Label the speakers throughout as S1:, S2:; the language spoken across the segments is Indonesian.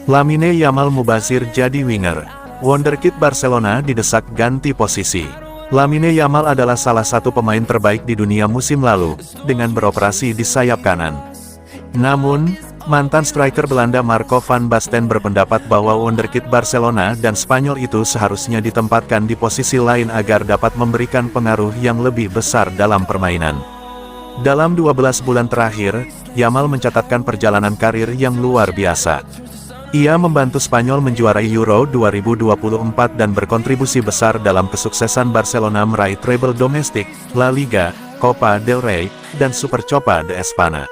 S1: Lamine Yamal mubazir jadi winger. Wonderkid Barcelona didesak ganti posisi. Lamine Yamal adalah salah satu pemain terbaik di dunia musim lalu, dengan beroperasi di sayap kanan. Namun, mantan striker Belanda Marco van Basten berpendapat bahwa wonderkid Barcelona dan Spanyol itu seharusnya ditempatkan di posisi lain agar dapat memberikan pengaruh yang lebih besar dalam permainan. Dalam 12 bulan terakhir, Yamal mencatatkan perjalanan karir yang luar biasa. Ia membantu Spanyol menjuarai Euro 2024 dan berkontribusi besar dalam kesuksesan Barcelona meraih treble domestik, La Liga, Copa del Rey, dan Supercopa de Espanya.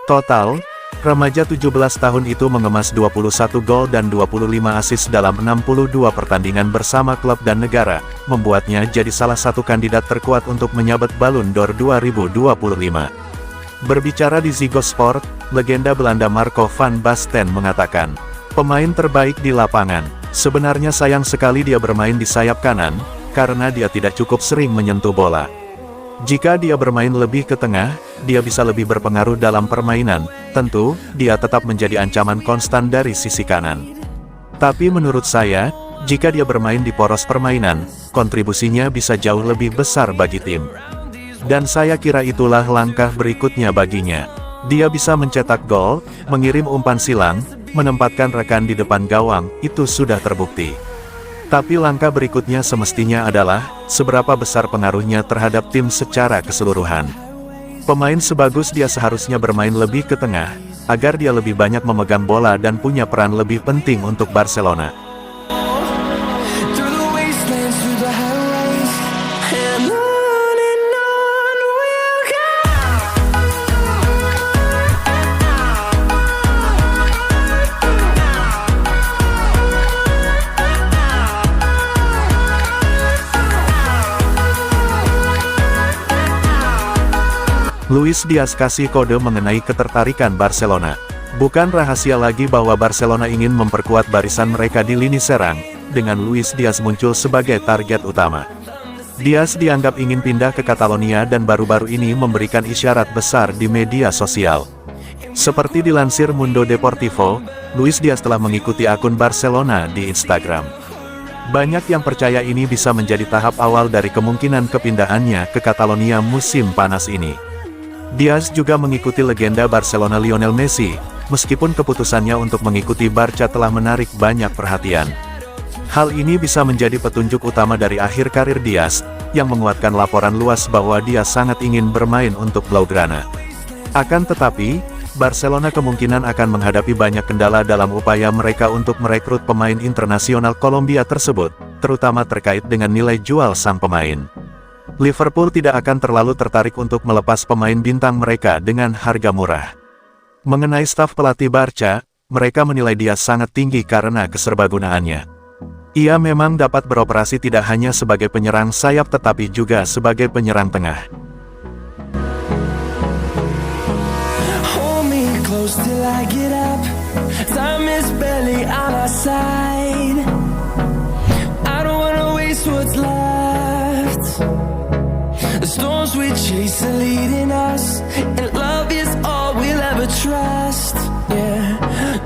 S1: Total, remaja 17 tahun itu mengemas 21 gol dan 25 assist dalam 62 pertandingan bersama klub dan negara, membuatnya jadi salah satu kandidat terkuat untuk menyabet Ballon d'Or 2025. Berbicara di Ziggo Sport, legenda Belanda Marco van Basten mengatakan, "Pemain terbaik di lapangan. Sebenarnya sayang sekali dia bermain di sayap kanan, karena dia tidak cukup sering menyentuh bola. Jika dia bermain lebih ke tengah, dia bisa lebih berpengaruh dalam permainan. Tentu, dia tetap menjadi ancaman konstan dari sisi kanan. Tapi menurut saya, jika dia bermain di poros permainan, kontribusinya bisa jauh lebih besar bagi tim. Dan saya kira itulah langkah berikutnya baginya. Dia bisa mencetak gol, mengirim umpan silang, menempatkan rekan di depan gawang, itu sudah terbukti. Tapi langkah berikutnya semestinya adalah, seberapa besar pengaruhnya terhadap tim secara keseluruhan. Pemain sebagus dia seharusnya bermain lebih ke tengah, agar dia lebih banyak memegang bola dan punya peran lebih penting untuk Barcelona." Luis Diaz kasih kode mengenai ketertarikan Barcelona. Bukan rahasia lagi bahwa Barcelona ingin memperkuat barisan mereka di lini serang, dengan Luis Diaz muncul sebagai target utama. Diaz dianggap ingin pindah ke Catalonia dan baru-baru ini memberikan isyarat besar di media sosial. Seperti dilansir Mundo Deportivo, Luis Diaz telah mengikuti akun Barcelona di Instagram. Banyak yang percaya ini bisa menjadi tahap awal dari kemungkinan kepindahannya ke Catalonia musim panas ini. Diaz juga mengikuti legenda Barcelona Lionel Messi, meskipun keputusannya untuk mengikuti Barca telah menarik banyak perhatian. Hal ini bisa menjadi petunjuk utama dari akhir karir Diaz, yang menguatkan laporan luas bahwa dia sangat ingin bermain untuk Blaugrana. Akan tetapi, Barcelona kemungkinan akan menghadapi banyak kendala dalam upaya mereka untuk merekrut pemain internasional Kolombia tersebut, terutama terkait dengan nilai jual sang pemain. Liverpool tidak akan terlalu tertarik untuk melepas pemain bintang mereka dengan harga murah. Mengenai staf pelatih Barca, mereka menilai dia sangat tinggi karena keserbagunaannya. Ia memang dapat beroperasi tidak hanya sebagai penyerang sayap tetapi juga sebagai penyerang tengah.
S2: The storms we chase are leading us, and love is all we'll ever trust. Yeah,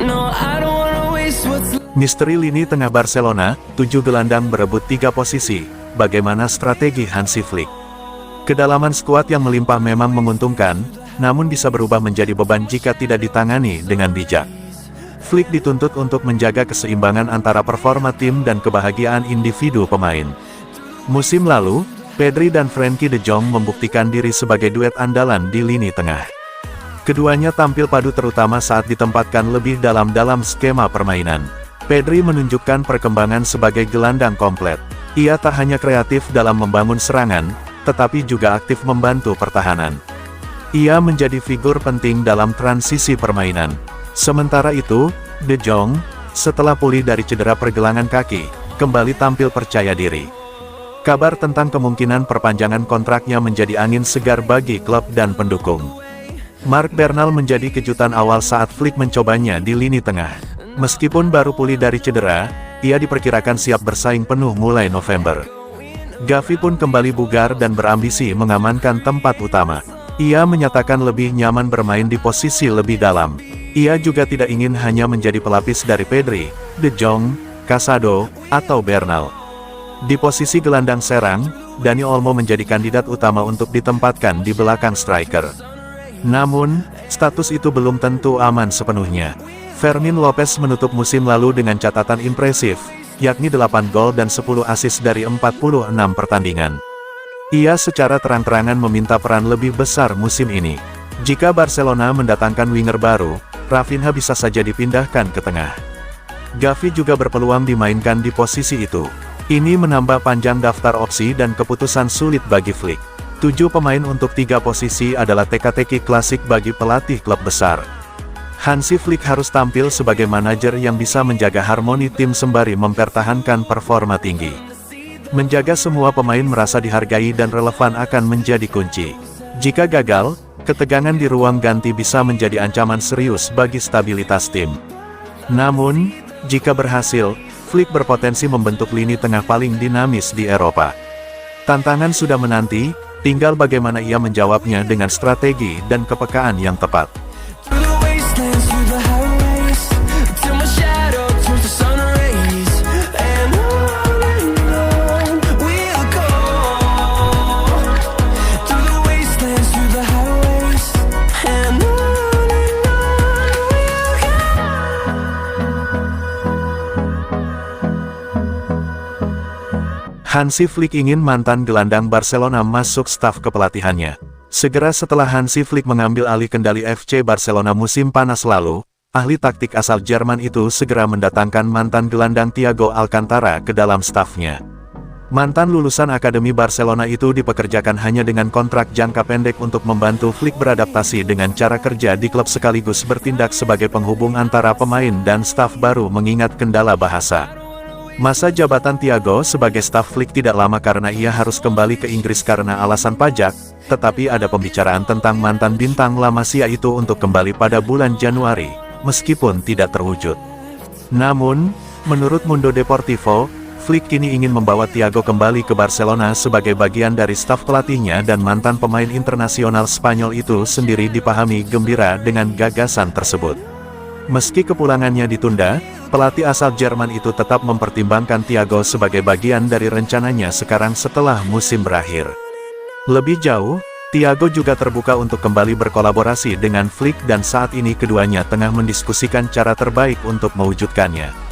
S2: no, I don't wanna waste what's left.
S1: Misteri lini tengah Barcelona, 7 gelandang berebut 3 posisi. Bagaimana strategi Hansi Flick? Kedalaman skuad yang melimpah memang menguntungkan, namun bisa berubah menjadi beban jika tidak ditangani dengan bijak. Flick dituntut untuk menjaga keseimbangan antara performa tim dan kebahagiaan individu pemain. Musim lalu, Pedri dan Frenkie de Jong membuktikan diri sebagai duet andalan di lini tengah. Keduanya tampil padu terutama saat ditempatkan lebih dalam skema permainan. Pedri menunjukkan perkembangan sebagai gelandang komplet. Ia tak hanya kreatif dalam membangun serangan, tetapi juga aktif membantu pertahanan. Ia menjadi figur penting dalam transisi permainan. Sementara itu, de Jong, setelah pulih dari cedera pergelangan kaki, kembali tampil percaya diri. Kabar tentang kemungkinan perpanjangan kontraknya menjadi angin segar bagi klub dan pendukung. Marc Bernal menjadi kejutan awal saat Flick mencobanya di lini tengah. Meskipun baru pulih dari cedera, ia diperkirakan siap bersaing penuh mulai November. Gavi pun kembali bugar dan berambisi mengamankan tempat utama. Ia menyatakan lebih nyaman bermain di posisi lebih dalam. Ia juga tidak ingin hanya menjadi pelapis dari Pedri, De Jong, Casado, atau Bernal. Di posisi gelandang serang, Dani Olmo menjadi kandidat utama untuk ditempatkan di belakang striker. Namun, status itu belum tentu aman sepenuhnya. Fermin Lopez menutup musim lalu dengan catatan impresif, yakni 8 gol dan 10 assist dari 46 pertandingan. Ia secara terang-terangan meminta peran lebih besar musim ini. Jika Barcelona mendatangkan winger baru, Rafinha bisa saja dipindahkan ke tengah. Gavi juga berpeluang dimainkan di posisi itu. Ini menambah panjang daftar opsi dan keputusan sulit bagi Flick. 7 pemain untuk 3 posisi adalah teka-teki klasik bagi pelatih klub besar. Hansi Flick harus tampil sebagai manajer yang bisa menjaga harmoni tim sembari mempertahankan performa tinggi. Menjaga semua pemain merasa dihargai dan relevan akan menjadi kunci. Jika gagal, ketegangan di ruang ganti bisa menjadi ancaman serius bagi stabilitas tim. Namun, jika berhasil, Flick berpotensi membentuk lini tengah paling dinamis di Eropa. Tantangan sudah menanti, tinggal bagaimana ia menjawabnya dengan strategi dan kepekaan yang tepat.
S2: Through the wastelands, through the highways, till my shadow turns to sun rays, and on we'll go. Through the wastelands, through the highways, and on we'll go.
S1: Hansi Flick ingin mantan gelandang Barcelona masuk staf kepelatihannya. Segera setelah Hansi Flick mengambil alih kendali FC Barcelona musim panas lalu, ahli taktik asal Jerman itu segera mendatangkan mantan gelandang Thiago Alcantara ke dalam stafnya. Mantan lulusan Akademi Barcelona itu dipekerjakan hanya dengan kontrak jangka pendek untuk membantu Flick beradaptasi dengan cara kerja di klub sekaligus bertindak sebagai penghubung antara pemain dan staf baru mengingat kendala bahasa. Masa jabatan Thiago sebagai staf Flick tidak lama karena ia harus kembali ke Inggris karena alasan pajak, tetapi ada pembicaraan tentang mantan bintang La Masia itu untuk kembali pada bulan Januari, meskipun tidak terwujud. Namun, menurut Mundo Deportivo, Flick kini ingin membawa Thiago kembali ke Barcelona sebagai bagian dari staf pelatihnya dan mantan pemain internasional Spanyol itu sendiri dipahami gembira dengan gagasan tersebut. Meski kepulangannya ditunda, pelatih asal Jerman itu tetap mempertimbangkan Thiago sebagai bagian dari rencananya sekarang setelah musim berakhir. Lebih jauh, Thiago juga terbuka untuk kembali berkolaborasi dengan Flick dan saat ini keduanya tengah mendiskusikan cara terbaik untuk mewujudkannya.